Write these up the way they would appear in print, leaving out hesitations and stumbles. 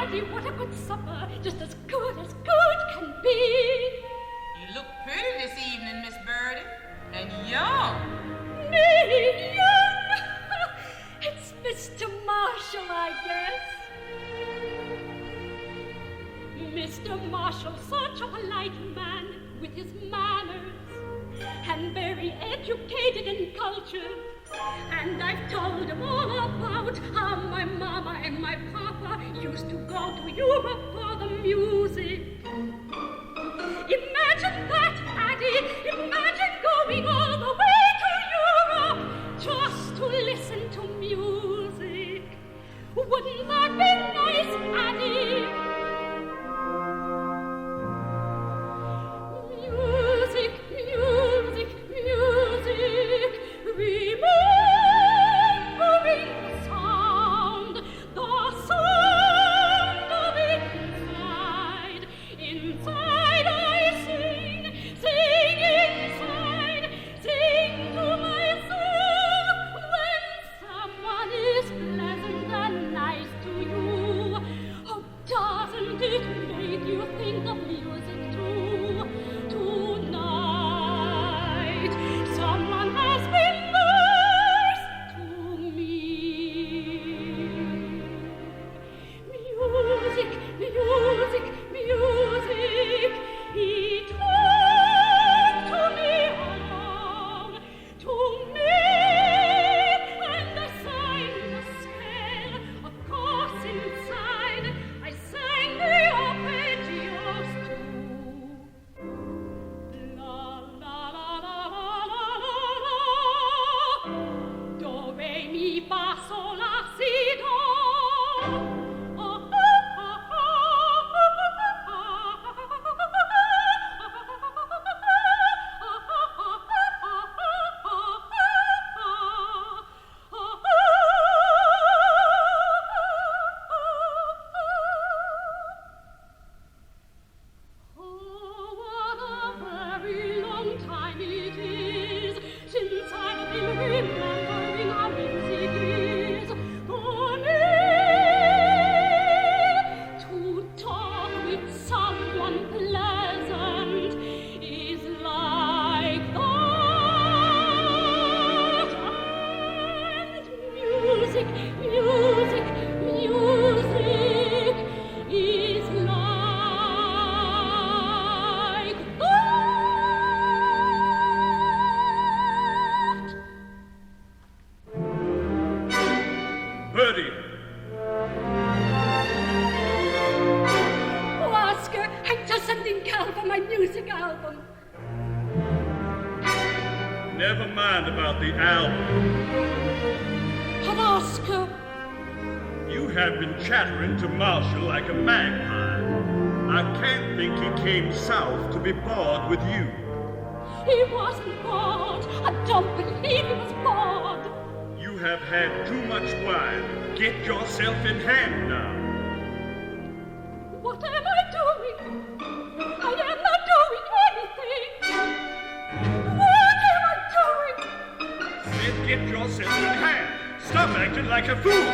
Addie, what a good supper, just as good can be. You look pretty this evening, Miss Birdie, and young. Me, young? It's Mr. Marshall, I guess. Mr. Marshall, such a polite man with his manners, and very educated and cultured. And I've told him all about how my mama and my papa used to go to Europe for the music. Imagine that, Addie! Imagine going all the way to Europe just to listen to music. Wouldn't that be nice, Addie? Music, music, music, remembering the sound of it inside. Inside I sing, sing inside, sing to myself when someone is pleasant and nice to you. Oh, doesn't it make you think of music too? Tonight, someone has been nice to me. Music, music, music, he talked to me alone, to me, and I sang the scale, of course inside, I sang the arpeggios too. La la la la la la la, do re mi fa sol la si do. Oh, what a very long time it is since I've been remembering how music is for me. To talk with someone pleasant is like that. And music, music, music is like that. Birdie, Oh, Oscar, I'm just sending Cal for my music album. never mind about the album. But Oscar, You have been chattering to Marshall like a magpie. I can't think he came south to be bored with you. he wasn't bored. I don't believe he was bored. You have had too much wine. Get yourself in hand now. What am I doing? I am not doing anything. What am I doing? Then get yourself in hand. Stop acting like a fool.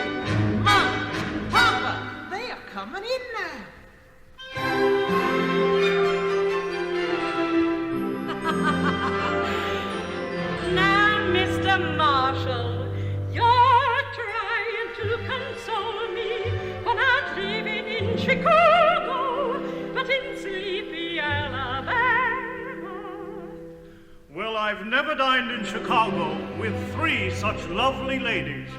Mama, Papa, they are coming in now. Now, Mr. Marshall, you're trying to console me for not living in Chicago, but in sleepy Alabama. Well, I've never dined in Chicago with three such lovely ladies.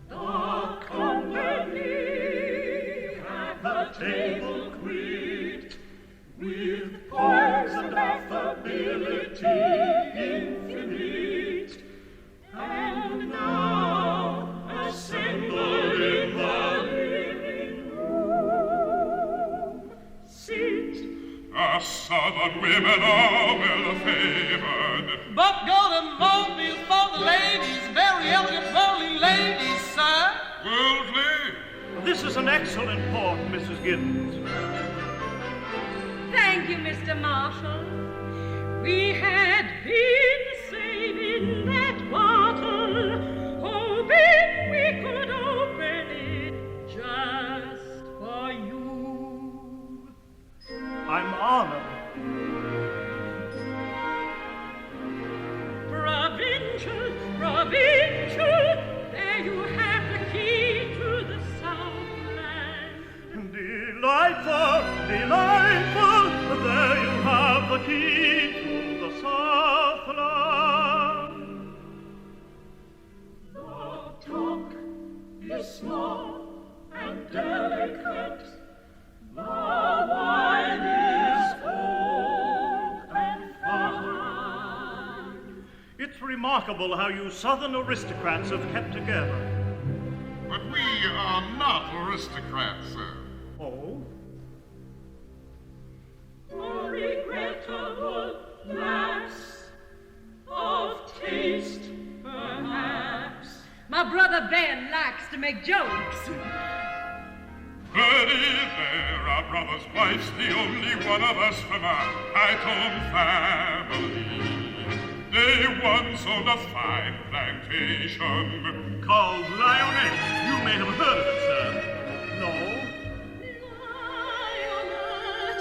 The company at the table quit, with poise and affability infinite, and now assembled in the living room sit. The southern women are well favored. But golden mobiles for the ladies, very elegant bowling ladies, sir. Worldly. This is an excellent port, Mrs. Giddens. Thank you, Mr. Marshall. We had been saving that bottle remarkable how you Southern aristocrats have kept together. But we are not aristocrats, sir. Oh? A regrettable lapse of taste, perhaps. My brother Ben likes to make jokes. Bertie, there, our brother's wife's the only one of us from our high-tone family. They once owned a fine plantation Called Lioness. You may have heard of it, sir. No? Lioness.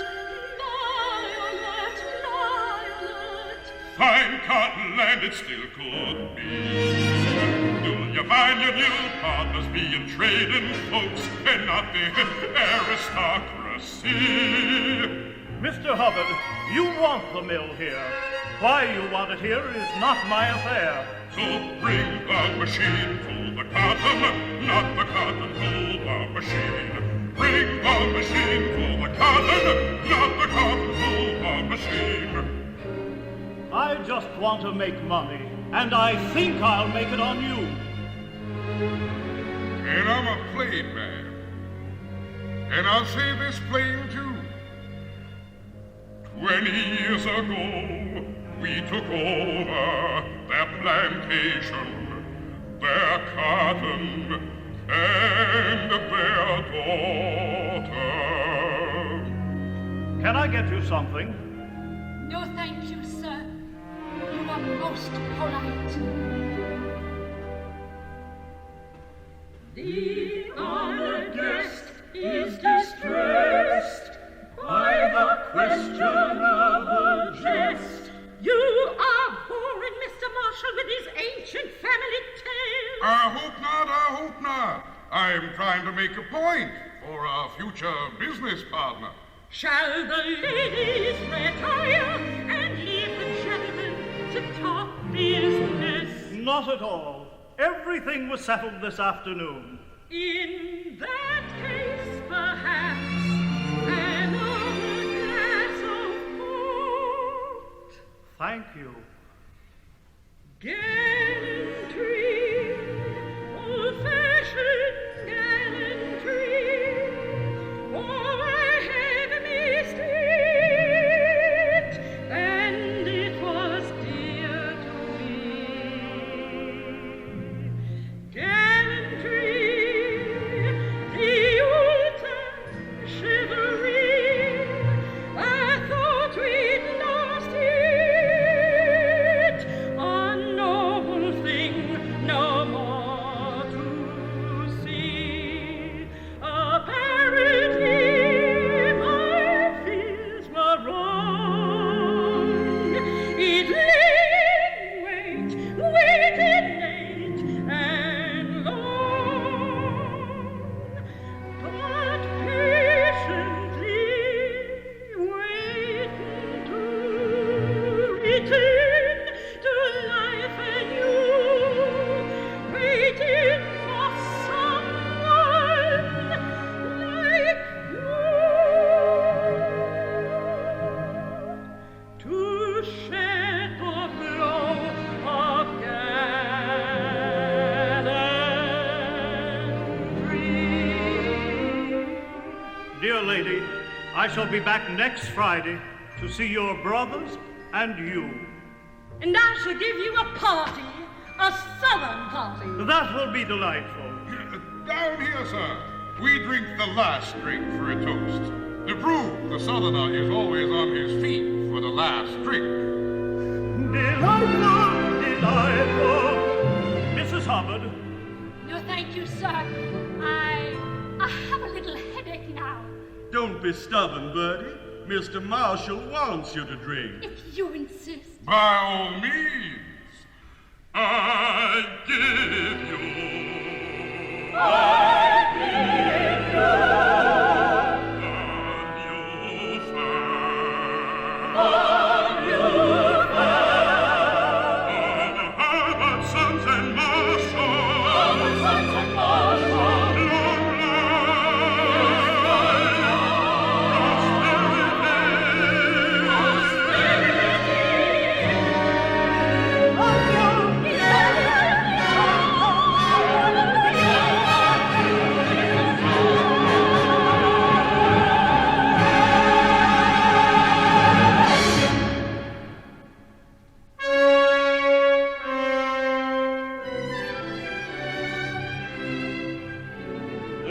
Fine cotton land it still could be. You'll you find your new partners being trading folks and not the aristocracy. Mr. Hubbard, you want the mill here. Why you want it here is not my affair. So bring the machine full the cotton, not the cotton full the machine. Bring the machine full the cotton, not the cotton full the machine. I just want to make money, and I think I'll make it on you. And I'm a plain man. And I'll say this plain too. 20 years ago, we took over their plantation, their cotton, and their daughter. Can I get you something? No, thank you, sir. You are most polite. The honored guest is distressed by the questionable jest. You are boring Mr. Marshall with his ancient family tales. I hope not. I'm trying to make a point for our future business partner. Shall the ladies retire and leave the gentlemen to talk business? Not at all. Everything was settled this afternoon. In that case, perhaps, another glass of port. Thank you. Gallantry, old-fashioned gallantry. Oh, I have missed it, and it was dear to me. Gallantry, the old-time chivalry. I thought we'd lost it, a noble thing no more to see. Apparently my fears were wrong. It lay in wait, late and long, but patiently waiting to return to life anew, waiting for someone like you to shed the glow of gallantry. Dear lady, I shall be back next Friday to see your brothers and you. And I shall give you a party, a southern party. That will be delightful. Down here, sir, we drink the last drink for a toast. To prove the southerner is always on his feet for the last drink. Delightful, delightful. Mrs. Hubbard, No, thank you, sir. I have a little headache now. Don't be stubborn, Bertie. Mr. Marshall wants you to drink. If you insist. By all means, I give you.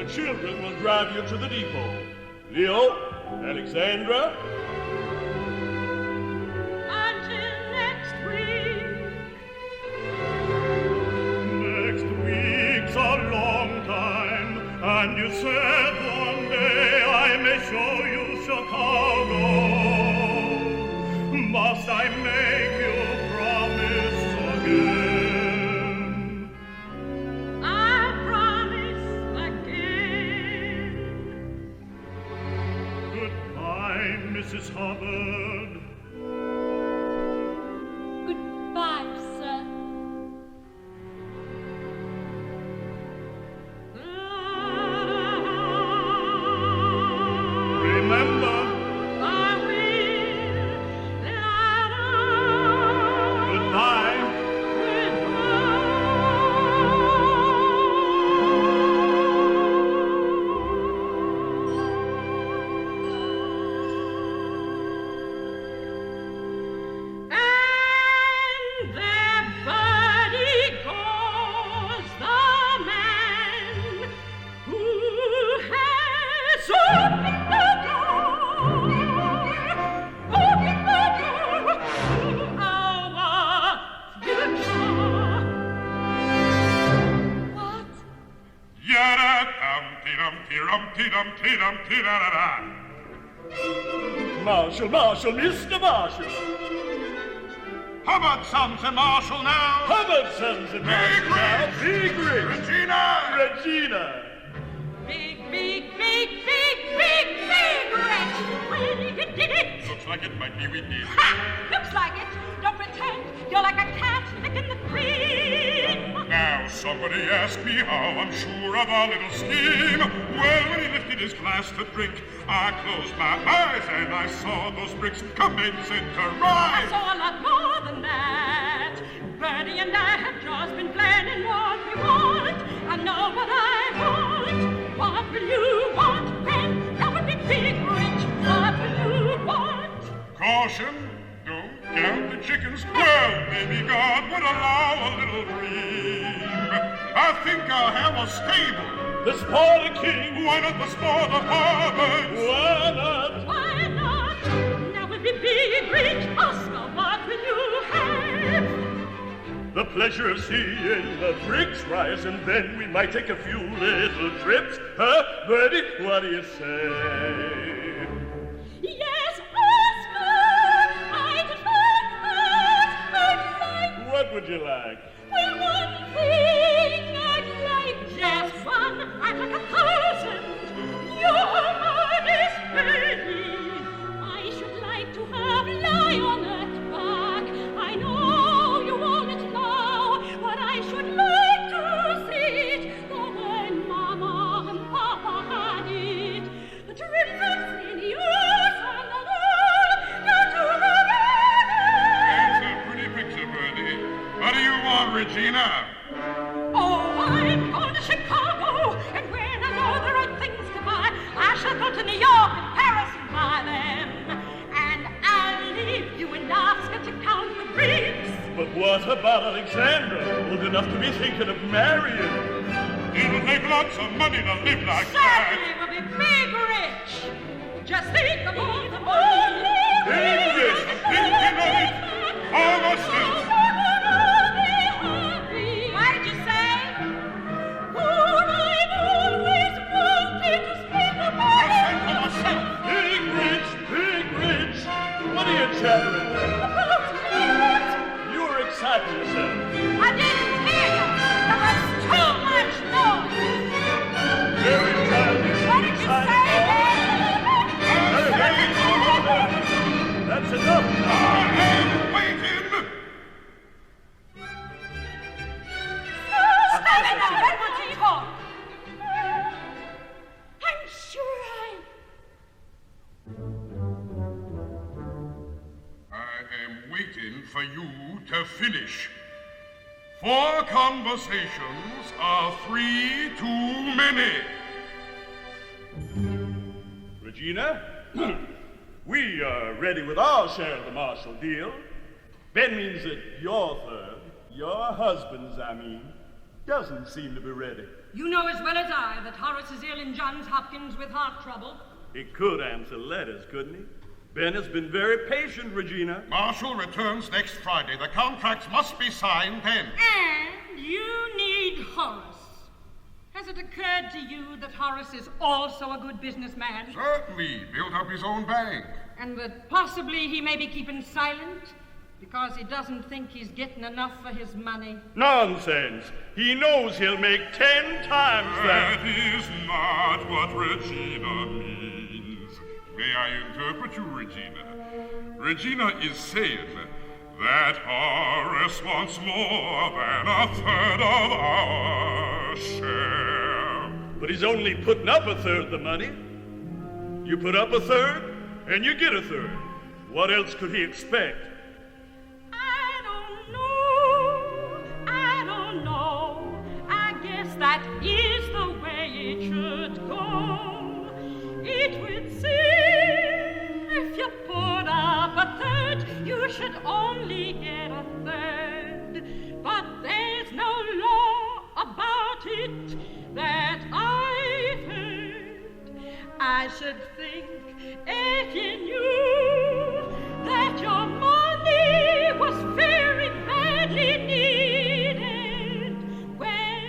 The children will drive you to the depot. Leo, Alexandra. Until next week. Next week's a long time, and you said one day I may show you Chicago. Must I make you promise again? I promise again. Goodbye, Mrs. Hubbard. Goodbye, sir. Remember, I will. goodbye. And there Buddy goes, the man who has opened the door to our future. What? Yada-dum-dee-dum-dee-dum-dee-dum-dee-dum-dee-da-da-da. Marshall, Marshall, Mr. Marshall. Hubbard, Sons and Marshall now. Hubbard, Sons and Marshall now. Big Rich. Regina. Regina. Big, big, big, big, big, big Rich! Well, you did it! Looks like it might be we did. Ha! Looks like it! Don't pretend you're like a cat licking the cream! Now somebody asked me how I'm sure of our little scheme. Well, when he lifted his glass to drink, I closed my eyes and I saw those bricks commencing to I rise. saw a lot more than that. Bertie and I have just been planning what we want. I know what I want. What will you want, friend? That would be big rich. What will you want? Caution, don't count the chickens. Well, maybe God would allow a little dream. I think I'll have a stable. The Sport King. Why not the sport of Harvard? Why not? Why not? Now we'll be big rich. Oscar, what will you have? The pleasure of seeing the bricks rise, and then we might take a few little trips. Huh, Bertie? What do you say? Yes, Oscar! I'd like. What would you like? Well, one thing I'd like. Just one, I'd like 1,000. Your modest Bertie. I should like to have lioness back. I know you want it now, but I should like to see it the way Mama and Papa had it. The trips of Stille Oceaan and all, down to the That's a pretty picture, Bertie. What do you want, Regina? Oh, I'm going to Chicago, and when I know the right things to buy, I shall go to New York and Paris and buy them. And I'll leave you and Oscar to count the bricks. But what about Alexandra? Old enough to be thinking of marrying. It'll take lots of money to live like that. Certainly we'll be big rich. Just think of all the money. Big rich. Thinking of it. Almost it. What did you say? Big rich, big rich. What are you chattering about? You were exciting yourself. I didn't hear you. There was too much noise. Very childish. What did you say, That's enough. I am waiting. Stop it now. Let me talk. I'm sure I am waiting for you to finish. 4 conversations are 3 too many. Regina, we are ready with our share of the Marshall deal. Ben means that your third, your husband's, I mean. Doesn't seem to be ready. You know as well as I that Horace is ill in Johns Hopkins with heart trouble. He could answer letters, couldn't he? Ben has been very patient, Regina. Marshall returns next Friday. The contracts must be signed then. And you need Horace. Has it occurred to you that Horace is also a good businessman? Certainly. Built up his own bank. And that possibly he may be keeping silent because he doesn't think he's getting enough for his money? Nonsense. He knows he'll make 10 times that. That is not what Regina means. May I interpret you, Regina? Regina is saying that Horace wants more than a third of our share. But he's only putting up a third the money. You put up a third, and you get a third. What else could he expect? I don't know. I guess that is the way it should go. It would seem if you put up a third, you should only get a third. But there's no law about it that I've heard. I should think if you knew that your money was very badly needed, well,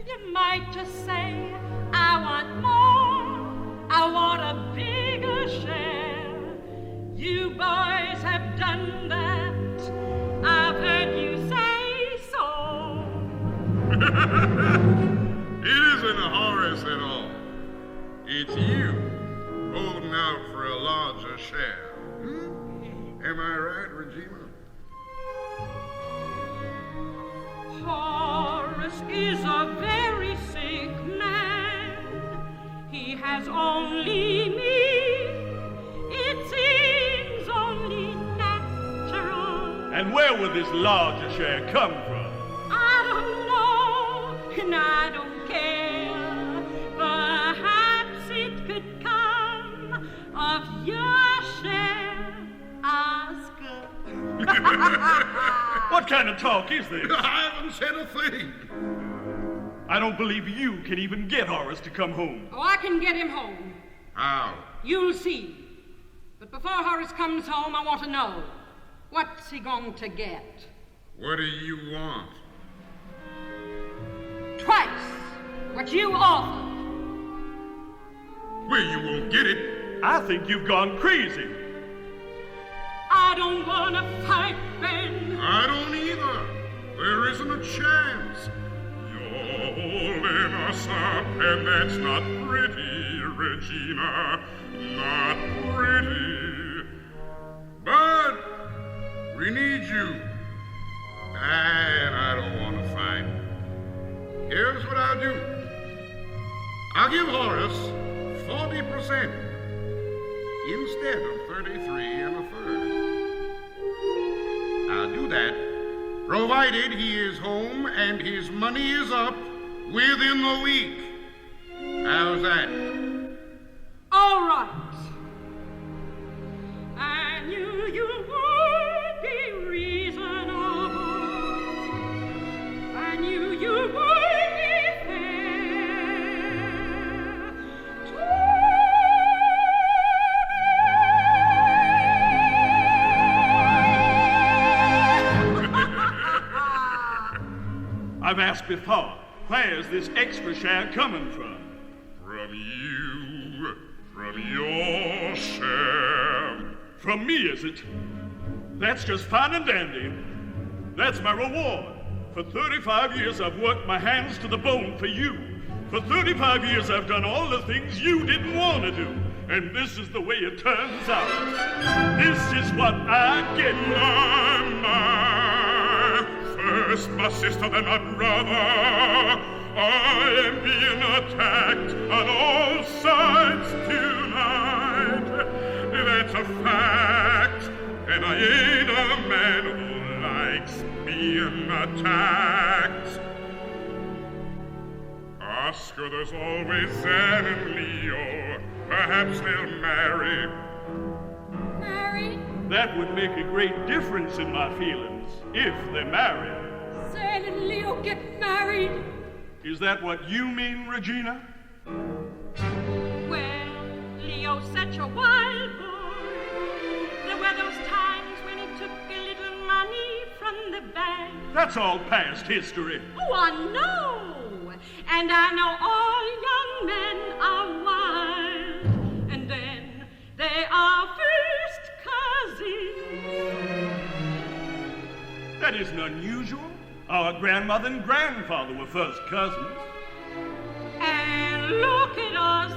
you might just say, I want more, I want a bigger share. You boys have done that, I've heard you say so. It isn't Horace at all. It's you holding out for a larger share. Am I right, Regina? Horace is a very sick man. He has only me. It seems only natural. And where will this larger share come from? I don't know, and I don't care. Perhaps it could come of your share, Oscar. What kind of talk is this? I haven't said a thing. I don't believe you can even get Horace to come home. Oh, I can get him home. How? You'll see. But before Horace comes home, I want to know, what's he going to get? What do you want? Twice what you offered. Well, you won't get it. I think you've gone crazy. I don't want to fight, Ben. I don't either. There isn't a chance. You're holding us up, and that's not pretty, Regina. Not pretty. But we need you. And I don't want to fight. Here's what I'll do. I'll give Horace 40% instead of 33 and a third. I'll do that, provided he is home and his money is up within the week. How's that? All right. I knew you would be reasonable. I knew you would be fair. I've asked before, where's this extra share coming from? From you. From your share. From me, is it? That's just fine and dandy. That's my reward. For 35 years I've worked my hands to the bone for you. For 35 years I've done all the things you didn't want to do. And this is the way it turns out. This is what I get. First my sister, then my brother. I am being attacked on all sides tonight. That's a fact, and I ain't a man who likes being attacked. Oscar, there's always Anne and Leo. Perhaps they'll marry. Marry? That would make a great difference in my feelings, if they marry. Zane and Leo get married. Is that what you mean, Regina? Well, Leo's such a wild boy. There were those times when he took a little money from the bank. That's all past history. Oh, I know. And I know all young men are wild. And then they are first cousins. That isn't unusual. Our grandmother and grandfather were first cousins. And look at us.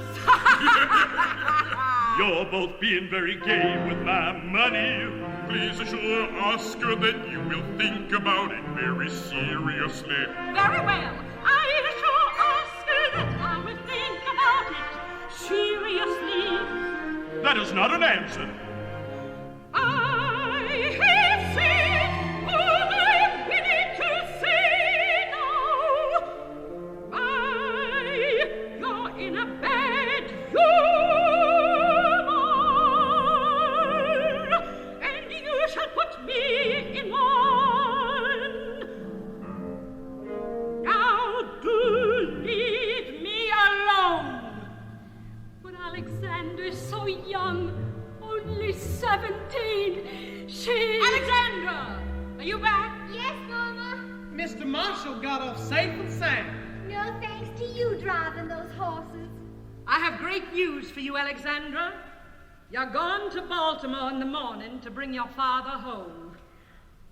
You're both being very gay with my money. Please assure Oscar that you will think about it very seriously. Very well. I assure Oscar that I will think about it seriously. That is not an answer. I have said all I'm willing to say now. You're in a bad humor, and you shall put me in one. Now do leave me alone. But Alexander's so young, only 17. Alexandra, are you back? Yes, Mama. Mr. Marshall got off safe and sound. No thanks to you driving those horses. I have great news for you, Alexandra. You're gone to Baltimore in the morning to bring your father home.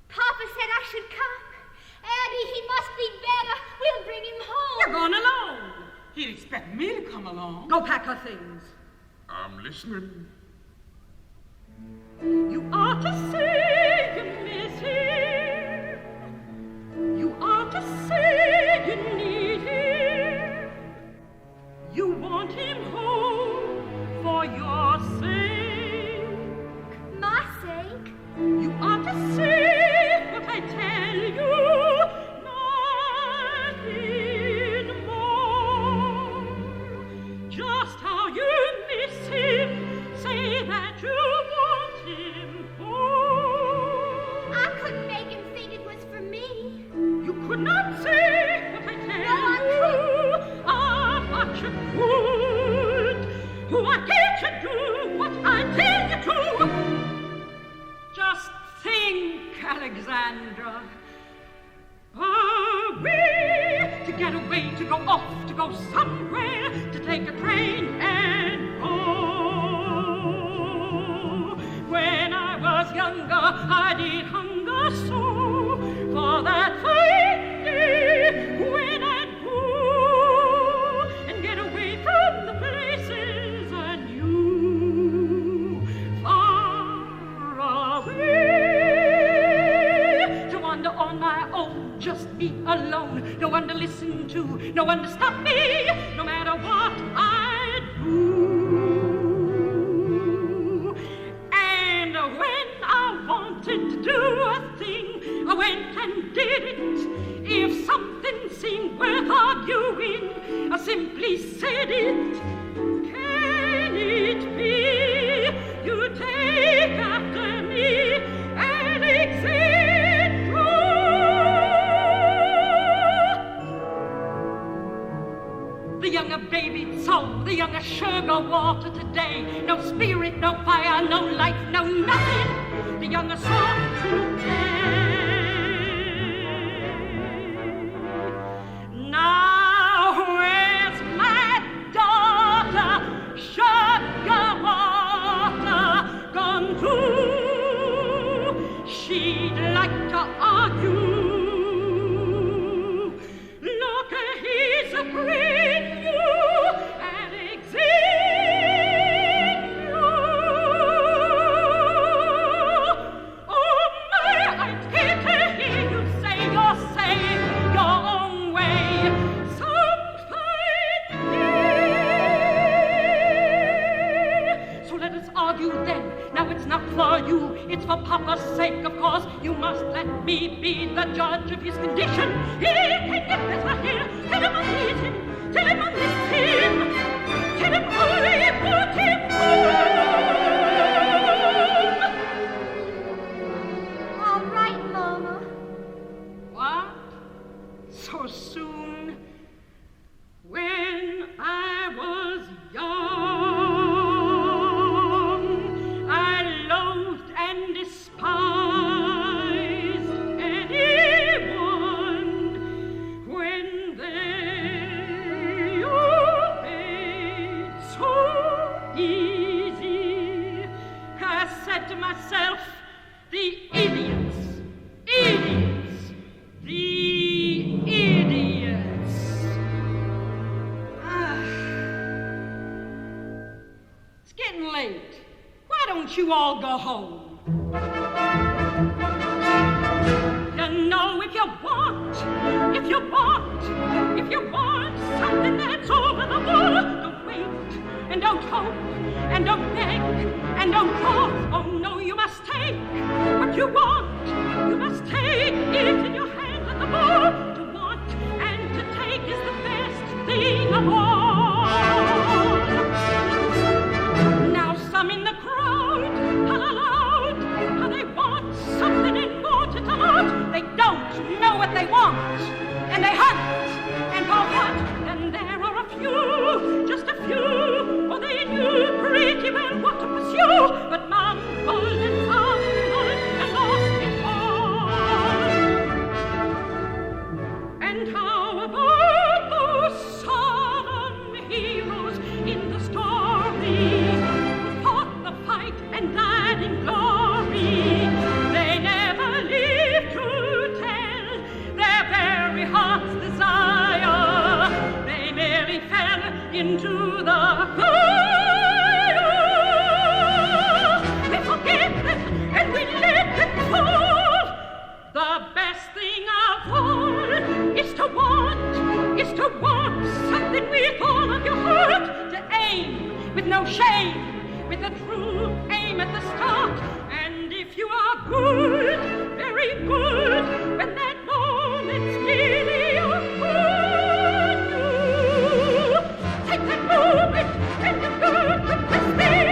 Papa said I should come. Abby, he must be better. We'll bring him home. You're gone alone. He'd expect me to come along. Go pack her things. I'm listening. You ought to say you miss him. You ought to say you need him. You want him home for your sake. My sake? You ought to say what I tell you, nothing more. Just how you miss him, say that you want him home. I couldn't make him think it was for me. You could not say what I tell you. Ah, but you could. Why can't you do what I tell you to? Just think, Alexandra. Are we to get away, to go off, to go somewhere, to take a train and go? When I was younger, I did hunger so for that fine day when I'd go and get away from the places I knew, far away, to wander on my own, just me alone, no one to listen to, no one to stop me, no matter what I do. And when I wanted to do a thing, I went and did it. If something seemed worth arguing, I simply said it. Can it be you take after me, Alexandra? The younger baby soul, the younger sugar water today. No spirit, no fire, no life, no nothing. The younger soul today. Now where's my daughter, sugar water, gone to? She'd like to argue. Look, he's a brand new Alexandra. Oh my, I can't hear you say you're saying your own way. Some fine day. So let us argue then. Now it's not for you, it's for Papa's sake, of course. You must let me be the judge of his condition. He can get better here. Tell him I need him. Tell him I miss him. Tell him only put him home. All right, Mama. What? So soon? When I was young, I loathed and despised anyone when they obeyed so easy. I said to myself, the idiots, idiots, the idiots. It's getting late. Why don't you all go home? You know, if you want something that's over the wall, don't wait, and don't hope, and don't beg, and don't call. Oh no, you must take what you want. You must take it in your hands at the ball. To want and to take is the best thing of all. Now some in the crowd holler aloud how they want something important a lot. They don't know what they want, and they hunt and for what. And there are a few, just a few, for they knew pretty well what to pursue, but mumbled and fumbled and lost it all. And how about those solemn heroes in the story who fought the fight and died in glory? They never lived to tell their very heart's desire. They merely fell into the fire. We forget them and we let them fall. The best thing of all is to want something with all of your heart. To aim with no shame, with a true aim at the start. And if you are good, very good, when that moment's nearly upon you, take that moment and you go to this thing.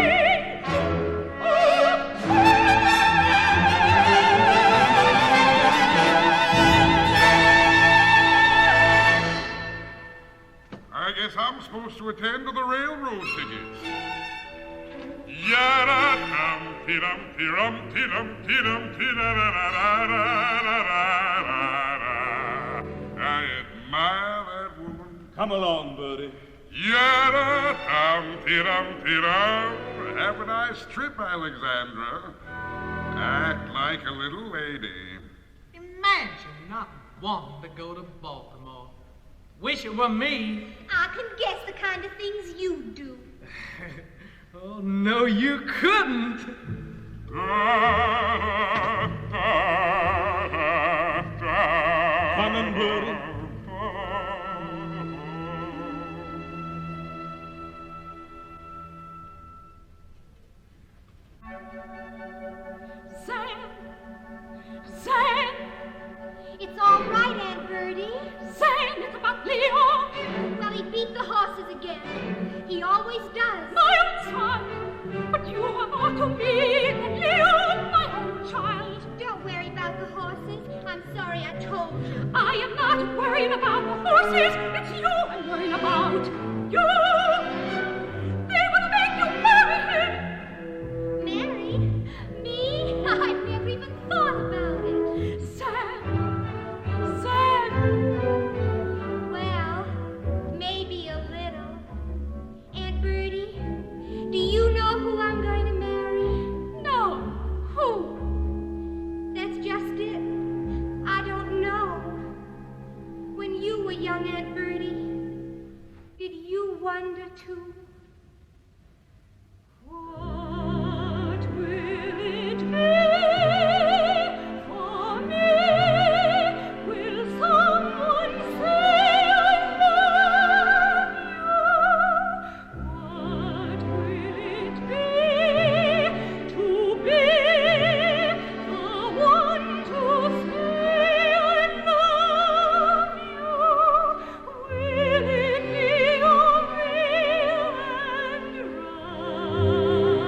I guess I'm supposed to attend to the railroad tickets. Ya-da-dum, ti-dum, ti-dum, ti-dum, ti-dum, ti-da-da-da-da-da-da-da-da. I admire that woman. Come along, Bertie. Ya-da-dum, ti-dum, ti-dum. Have a nice trip, Alexandra. Act like a little lady. Imagine not wanting to go to Baltimore. Wish it were me. I can guess the kind of things you do. Oh, no, you couldn't. Coming, Bertie. Zan, It's all right, Aunt Bertie. Zan, it's about Leo, Well, he beat the horses again. He always does. my own son. But you are more to me than Leo, my own child. Don't worry about the horses. I'm sorry I told you. I am not worried about the horses. It's you I'm worried about. You! They will make you marry him. Mary? Me? I've never even thought about it. Zan. Well, maybe a little. Aunt Bertie, do you know who I'm going to marry? No. Who? That's just it. I don't know. When you were young, Aunt Bertie, did you wonder too? What will it be for me? Will someone say I love you? What will it be to be the one to say I love you? Will it be a real and right?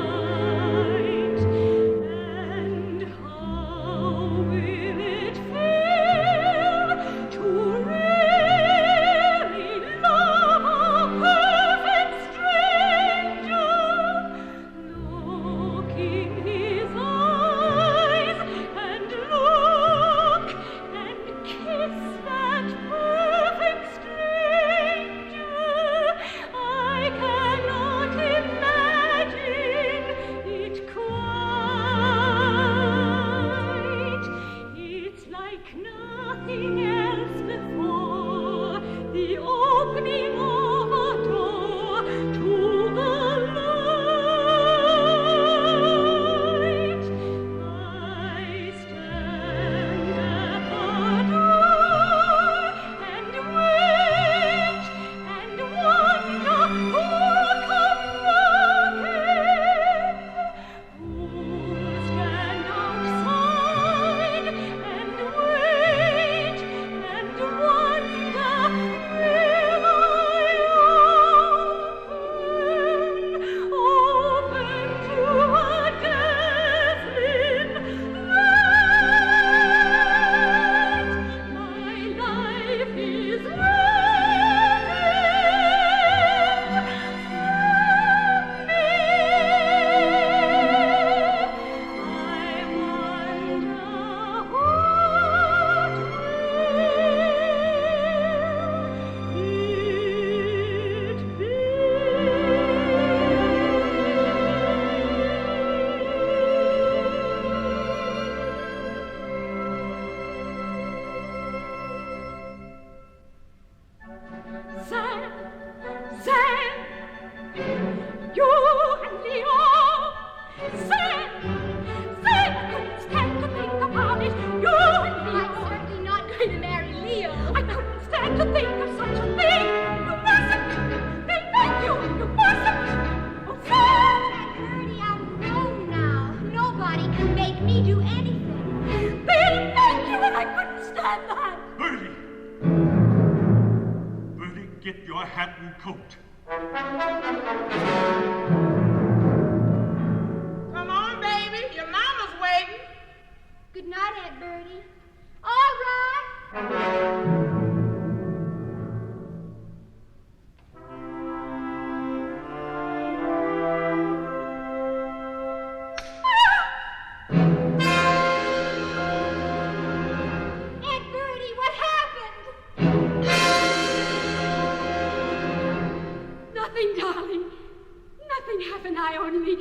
I only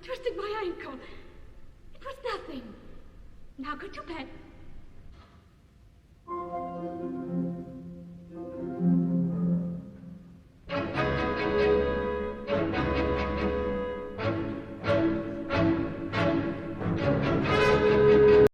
twisted my ankle. It was nothing. Now go to bed.